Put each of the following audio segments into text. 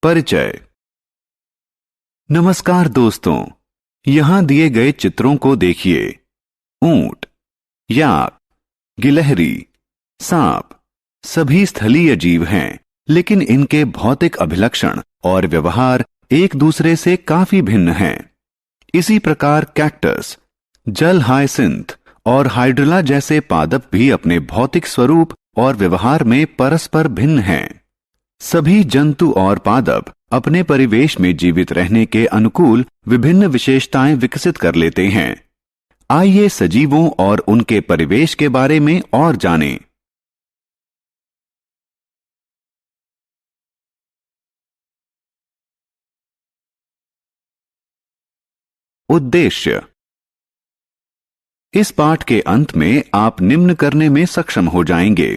परिचय। नमस्कार दोस्तों, यहां दिए गए चित्रों को देखिए। ऊंट, याक, गिलहरी, सांप सभी स्थलीय जीव हैं, लेकिन इनके भौतिक अभिलक्षण और व्यवहार एक दूसरे से काफी भिन्न हैं। इसी प्रकार कैक्टस, जल हायसिंथ और हाइड्रिला जैसे पादप भी अपने भौतिक स्वरूप और व्यवहार में परस्पर भिन्न हैं। सभी जंतु और पादप अपने परिवेश में जीवित रहने के अनुकूल विभिन्न विशेषताएं विकसित कर लेते हैं। आइए सजीवों और उनके परिवेश के बारे में और जानें। उद्देश्य। इस पाठ के अंत में आप निम्न करने में सक्षम हो जाएंगे: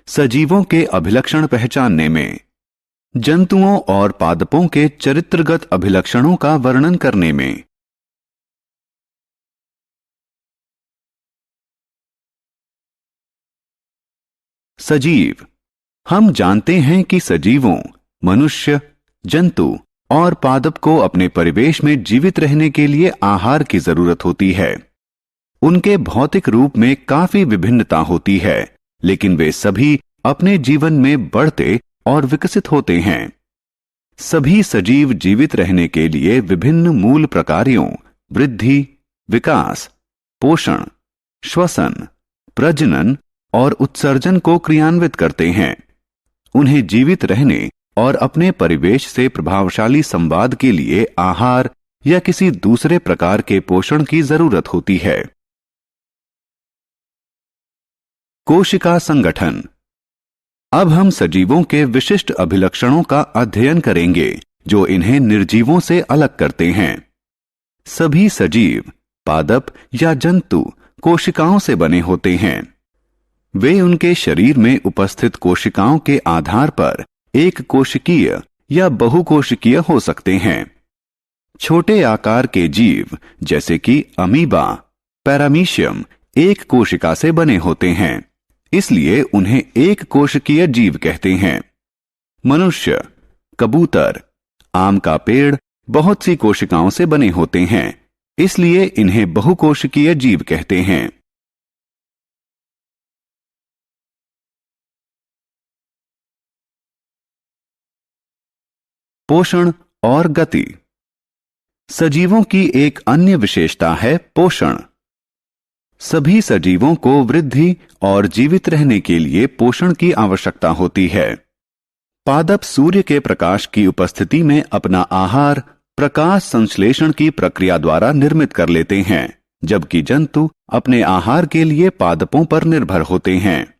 सजीवों के अभिलक्षण पहचानने में, जंतुओं और पादपों के चरित्रगत अभिलक्षणों का वर्णन करने में। सजीव। हम जानते हैं कि सजीवों, मनुष्य, जंतु और पादप को अपने परिवेश में जीवित रहने के लिए आहार की जरूरत होती है। उनके भौतिक रूप में काफी विभिन्नता होती है, लेकिन वे सभी अपने जीवन में बढ़ते और विकसित होते हैं। सभी सजीव जीवित रहने के लिए विभिन्न मूल प्रकारों वृद्धि, विकास, पोषण, श्वसन, प्रजनन और उत्सर्जन को क्रियान्वित करते हैं। उन्हें जीवित रहने और अपने परिवेश से प्रभावशाली संवाद के लिए आहार या किसी दूसरे प्रकार के पोषण की जरूरत होती है। कोशिका संगठन। अब हम सजीवों के विशिष्ट अभिलक्षणों का अध्ययन करेंगे जो इन्हें निर्जीवों से अलग करते हैं। सभी सजीव, पादप या जंतु कोशिकाओं से बने होते हैं। वे उनके शरीर में उपस्थित कोशिकाओं के आधार पर एक कोशिकीय या बहुकोशिकीय हो सकते हैं। छोटे आकार के जीव जैसे कि अमीबा, पैरामीशियम एक कोशिका से बने होते हैं, इसलिए उन्हें एक कोशिकीय जीव कहते हैं। मनुष्य, कबूतर, आम का पेड़ बहुत सी कोशिकाओं से बने होते हैं, इसलिए इन्हें बहुकोशिकीय जीव कहते हैं। पोषण और गति। सजीवों की एक अन्य विशेषता है पोषण। सभी सजीवों को वृद्धि और जीवित रहने के लिए पोषण की आवश्यकता होती है। पादप सूर्य के प्रकाश की उपस्थिति में अपना आहार प्रकाश संश्लेषण की प्रक्रिया द्वारा निर्मित कर लेते हैं, जबकि जंतु अपने आहार के लिए पादपों पर निर्भर होते हैं।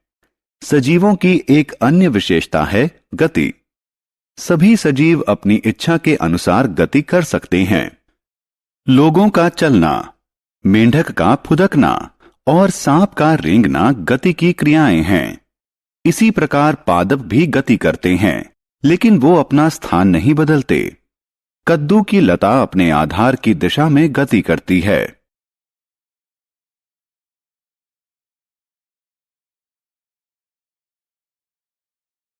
सजीवों की एक अन्य विशेषता है गति। सभी सजीव अपनी इच्छा के अनुसार गति कर सकते हैं। लोगों का चलना, मेंढक का फुदकना और सांप का रेंगना गति की क्रियाएं हैं। इसी प्रकार पादप भी गति करते हैं, लेकिन वो अपना स्थान नहीं बदलते। कद्दू की लता अपने आधार की दिशा में गति करती है।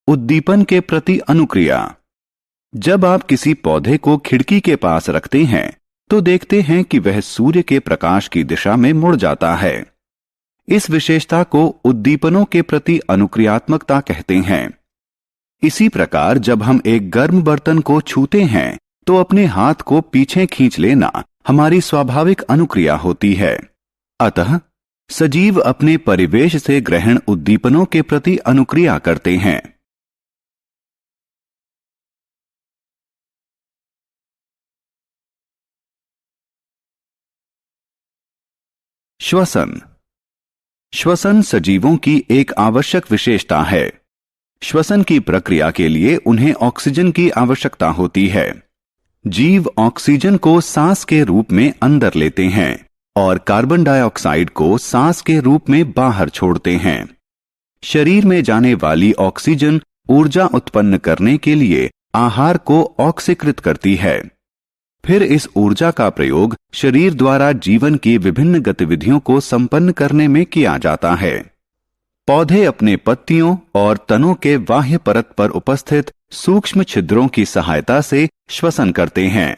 उद्दीपन के प्रति अनुक्रिया। जब आप किसी पौधे को खिड़की के पास रखते हैं तो देखते हैं कि वह सूर्य के प्रकाश की दिशा में मुड़ जाता है। इस विशेषता को उद्दीपनों के प्रति अनुक्रियात्मकता कहते हैं। इसी प्रकार जब हम एक गर्म बर्तन को छूते हैं तो अपने हाथ को पीछे खींच लेना हमारी स्वाभाविक अनुक्रिया होती है। अतः सजीव अपने परिवेश से ग्रहण उद्दीपनों के प्रति अनुक्रिया करते हैं। श्वसन। श्वसन सजीवों की एक आवश्यक विशेषता है। श्वसन की प्रक्रिया के लिए उन्हें ऑक्सीजन की आवश्यकता होती है। जीव ऑक्सीजन को सांस के रूप में अंदर लेते हैं और कार्बन डाइऑक्साइड को सांस के रूप में बाहर छोड़ते हैं। शरीर में जाने वाली ऑक्सीजन ऊर्जा उत्पन्न करने के लिए आहार को ऑक्सीकृत करती है। फिर इस ऊर्जा का प्रयोग शरीर द्वारा जीवन की विभिन्न गतिविधियों को संपन्न करने में किया जाता है। पौधे अपने पत्तियों और तनों के बाह्य परत पर उपस्थित सूक्ष्म छिद्रों की सहायता से श्वसन करते हैं।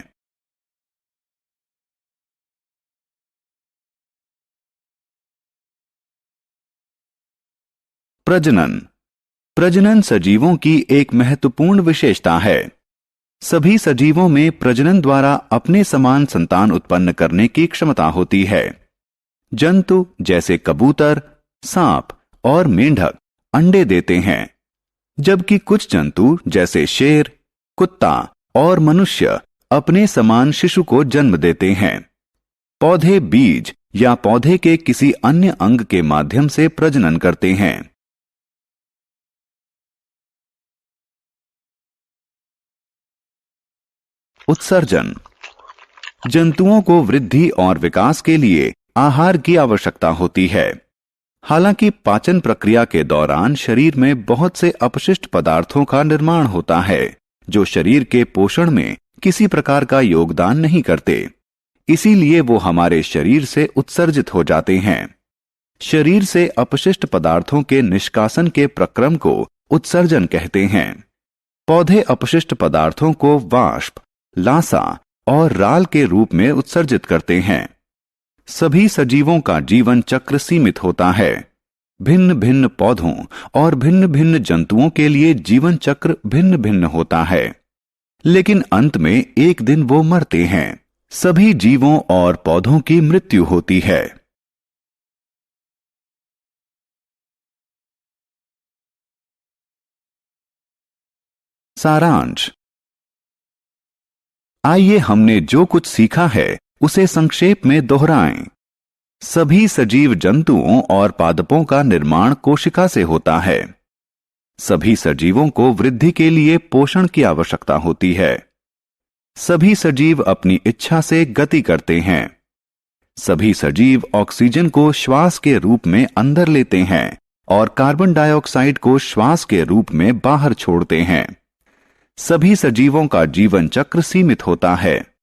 प्रजनन। प्रजनन सजीवों की एक महत्वपूर्ण विशेषता है। सभी सजीवों में प्रजनन द्वारा अपने समान संतान उत्पन्न करने की क्षमता होती है। जंतु जैसे कबूतर, सांप और मेंढक अंडे देते हैं, जबकि कुछ जंतु जैसे शेर, कुत्ता और मनुष्य अपने समान शिशु को जन्म देते हैं। पौधे बीज या पौधे के किसी अन्य अंग के माध्यम से प्रजनन करते हैं। उत्सर्जन। जंतुओं को वृद्धि और विकास के लिए आहार की आवश्यकता होती है। हालांकि पाचन प्रक्रिया के दौरान शरीर में बहुत से अपशिष्ट पदार्थों का निर्माण होता है, जो शरीर के पोषण में किसी प्रकार का योगदान नहीं करते। इसीलिए वो हमारे शरीर से उत्सर्जित हो जाते हैं। शरीर से अपशिष्ट पदार्थों के निष्कासन के प्रक्रम को उत्सर्जन कहते हैं। पौधे अपशिष्ट पदार्थों को वाष्प, लासा और राल के रूप में उत्सर्जित करते हैं। सभी सजीवों का जीवन चक्र सीमित होता है। भिन्न भिन्न पौधों और भिन्न भिन्न जंतुओं के लिए जीवन चक्र भिन्न भिन्न होता है, लेकिन अंत में एक दिन वो मरते हैं। सभी जीवों और पौधों की मृत्यु होती है। सारांश। आइए हमने जो कुछ सीखा है उसे संक्षेप में दोहराएं। सभी सजीव जंतुओं और पादपों का निर्माण कोशिका से होता है। सभी सजीवों को वृद्धि के लिए पोषण की आवश्यकता होती है। सभी सजीव अपनी इच्छा से गति करते हैं। सभी सजीव ऑक्सीजन को श्वास के रूप में अंदर लेते हैं और कार्बन डाइऑक्साइड को श्वास के रूप में बाहर छोड़ते हैं। सभी सजीवों का जीवन चक्र सीमित होता है।